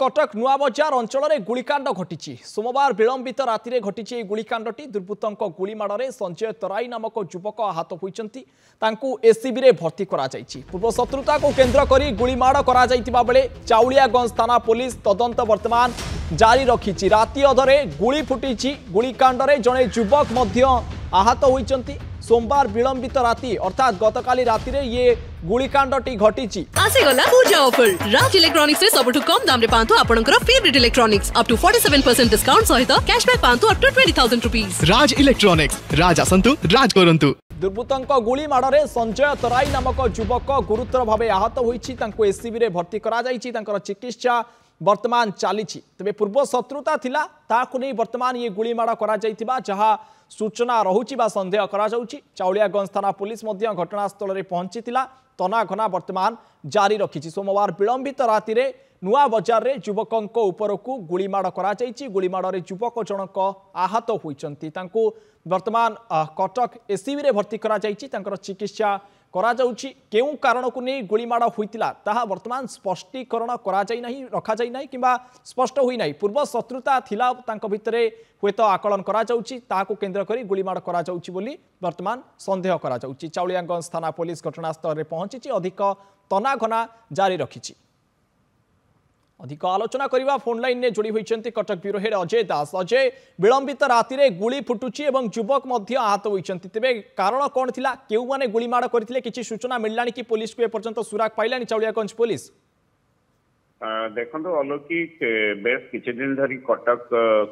कटक नुआ बजार अंचल में गुलिकांड घटी सोमवार विलंबित राति घटी गुलिकांडी दुर्बृत्तों गुलीमाड़ संजय तराई नामक युवक आहत होती एससीबी में भर्ती पूर्व शत्रुता को केन्द्र कर गुलीमाड़ बेले चाउलियागंज थाना पुलिस तदंत वर्तमान जारी रखी राति अधरे गुली फुटी गुलिकांड जड़े युवक आहत होती सोमवार विलंबित राति अर्थात गतकाली राति ये गुलिकांडटी घटी आसीगला पूजा ऑफर राज इलेक्ट्रॉनिक्स से सबुठु कम दाम रे पांतु आपनकर favourite electronics up to 47% discount सहित कैशबैक पांतु up to 20,000 rupees. Raj electronics Raj आसंतु राज करंतु। दुर्बृत्तों गुली माड़े संजय तराई नामक युवक गुरुतर भाव आहत होती एससीबी में भर्ती कर चिकित्सा वर्तमान चली तेज पूर्व शत्रुता थिला ताकु नहीं वर्तमान ये गुलीमाड़ करा जहाँ सूचना रहुची बा संदेह करा जाउची। चाउलियागंज थाना पुलिस घटनास्थल में पहुंची तनाघना वर्तमान जारी रखी सोमवार विलंबित राति नुआ बजार रे युवकों उपरकू गुलीमाड़ करा गुलीमाड़ युवक जनक आहत होती वर्तमान कटक एससीबी में भर्ती करा चिकित्सा करा जाउची। केउ कारण को नहीं गुलीमाड़ होइतिला ताहा वर्तमान स्पष्टीकरण करा जाई नहीं रखा जाई नहीं किंबा स्पष्ट होई नहीं पूर्व शत्रुता थिला तांको भितरे हुए तो आकलन करा जाउची ताहाको केन्द्र करी गुलीमाड़ करा जाउची बोली वर्तमान संदेह करा जाउची। चाउलियागंज थाना पुलिस घटनास्थल में पहुंची अधिक तनाघना जारी रखी। अधिक आलोचना करवा फोन लाइन में जोड़ी होती कटक ब्यूरो हेड अजय दास। अजय विलंबित राति गुली फुटुची एवं युवक आहत होती तेरे कारण कौन थिला केउ माने गुलीमाड़ करथिले किछि सूचना मिललानी कि पुलिस को एपर्यंत सुराग पाइलानी चाउलियागंज पुलिस? देखो अलौकिक बेस किछि दिन धरी कटक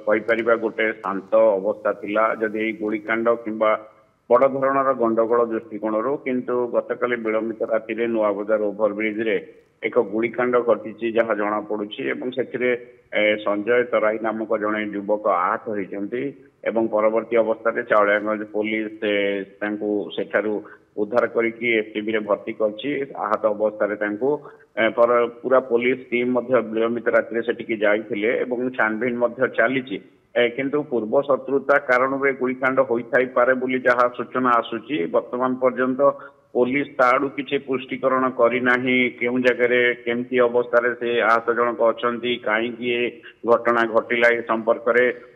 कहीपर गोटे शांत अवस्था थिला जदि गुलिकांड किंबा बड़ धरणर गंडगोल दृष्टिकोण किंतु गतकाली विलंबित राति नुआ बजार ओभरब्रिज रे एक गुलिकांड घटी जहाँ जना पड़ुछि संजय तराई नामक जड़े युवक आहत होती परवर्ती अवस्था चाउलियागंज पुलिस सेठारु उद्धार करके एसटीबी रे भर्ती करछि। आहत अवस्था पूरा पुलिस टीम विलंबित राति सेटिकी जाइथिले एवं छानबीन चली किंतु पूर्व शत्रुता कारण में गुलिकांड होई पारे बोली जहाँ सूचना आसुची वर्तमान पर्यंत पुलिस ताड़ू किसी पुष्टिकरण करना केउ जगह केमती अवस्था से आहत जनक अच्छा कहीं घटना घटला संपर्क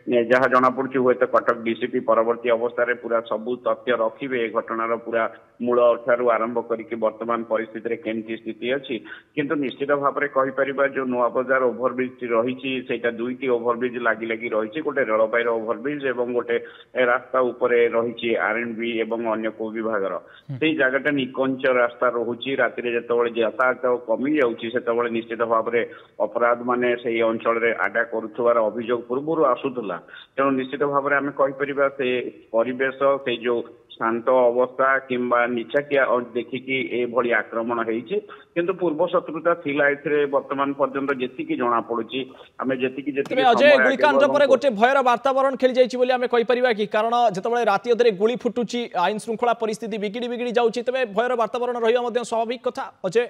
में जहाँ जना पड़ी हुए तो कटक डीसीपी परवर्ती अवस्था पूरा सबू तथ्य रखिए घटनार पूरा मूल ठारू आरंभ करके वर्तमान परिस्थिति रे केमती स्थिति अच्छी किंतु निश्चित भाव में कहीपर जो नुआ बजार ओभरब्रिज रही दुईटी ओभरब्रिज लगी लगी रही गोटे रेलवाईर ओभरब्रिज और गोटे रास्ता उपर रही आरएनबी और अन्य को विभाग से जगह निकंच रास्ता रोचे राति जो यातायात कमी जाऊँगी निश्चित भाव में अपराध माने से अंचल में आडा कर अभियोग पूर्व आसूला तेणु निश्चित भाव में आम कहीपर से परिवेश से जो शांत अवस्था किंबा निचाकिया देखिकी एभली आक्रमण होती किंतु पूर्व शत्रुता थिला एथिरे वर्तमान पर्यंत जेतिकी जना पड़ुची आमे जेतिकी अजय गुलिकांड पर गोटे भयर वातावरण खेली जाइछि बोली आमे कहि परिबा कि कारण जेतबळे राति अधरे गुली फुटुची आईन श्रृंखला परिस्थिति बिगिड़ी जाउछि तबे भयर वातावरण रहिया मध्ये स्वाभाविक कथा। अजय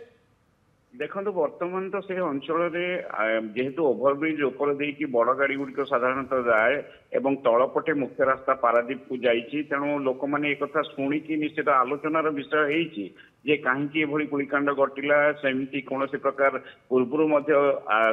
देखो वर्तमान तो से अंचल जेहेतु ओभरब्रिज उपर देकी बड़ गाड़ी गुड़िक साधारणतः जाए एवं तलपटे मुख्य रास्ता पारादीप को जाइए तेणु लोक मैंने एक शुणिकी निश्चित आलोचनार विषय है जे कहीं गुलिकांड घटला सेमती कौन प्रकार पूर्व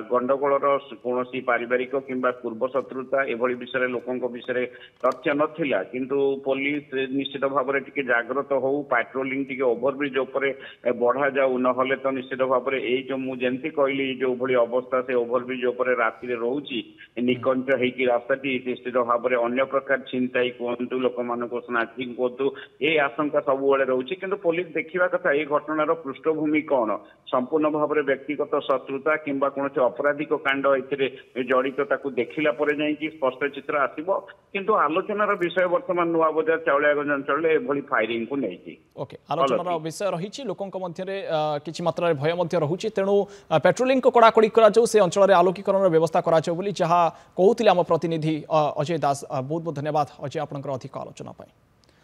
गंडगोलर कौन पारिवारिक किंबा पूर्व शत्रुता एभली विषय लोकों विषय तथ्य नाला किंतु पुलिस निश्चित भाव में जाग्रत हो पेट्रोलिंग टी ओभरब्रिज उपर बढ़ा जाऊ ना तो निश्चित भाव जो मुझे कहली जो भली अवस्था से ओभरब्रिज उपर राति रोची निकंच होगी रास्ताटी निश्चित भाव में अन्य प्रकार छिनताई कहतु लोक मान स्नाचिंग कहतु ये आशंका सब रोचे किंतु पुलिस देखा कथा ये घटनार पृष्ठभूमि कौन संपूर्ण भाव में व्यक्तिगत शत्रुता किंबा कौन अपराधिक कांड ए जड़ित देखला स्पष्ट चित्र आसो किंतु आलोचनार विषय वर्तमान नुआ बजार चाउलियागंज अंचल एभली फायरिंग को नहीं आलोचनार विषय रही लोकों किसी मात्रा भय रहुछि तेणु पेट्रोलिंग को कड़ाकड़ी करा से अंचल में आलोकीकरण व्यवस्था करा जहाँ कहते आम प्रतिनिधि अजय दास। बहुत बहुत धन्यवाद अजय आपंकर अधिक आलोचना।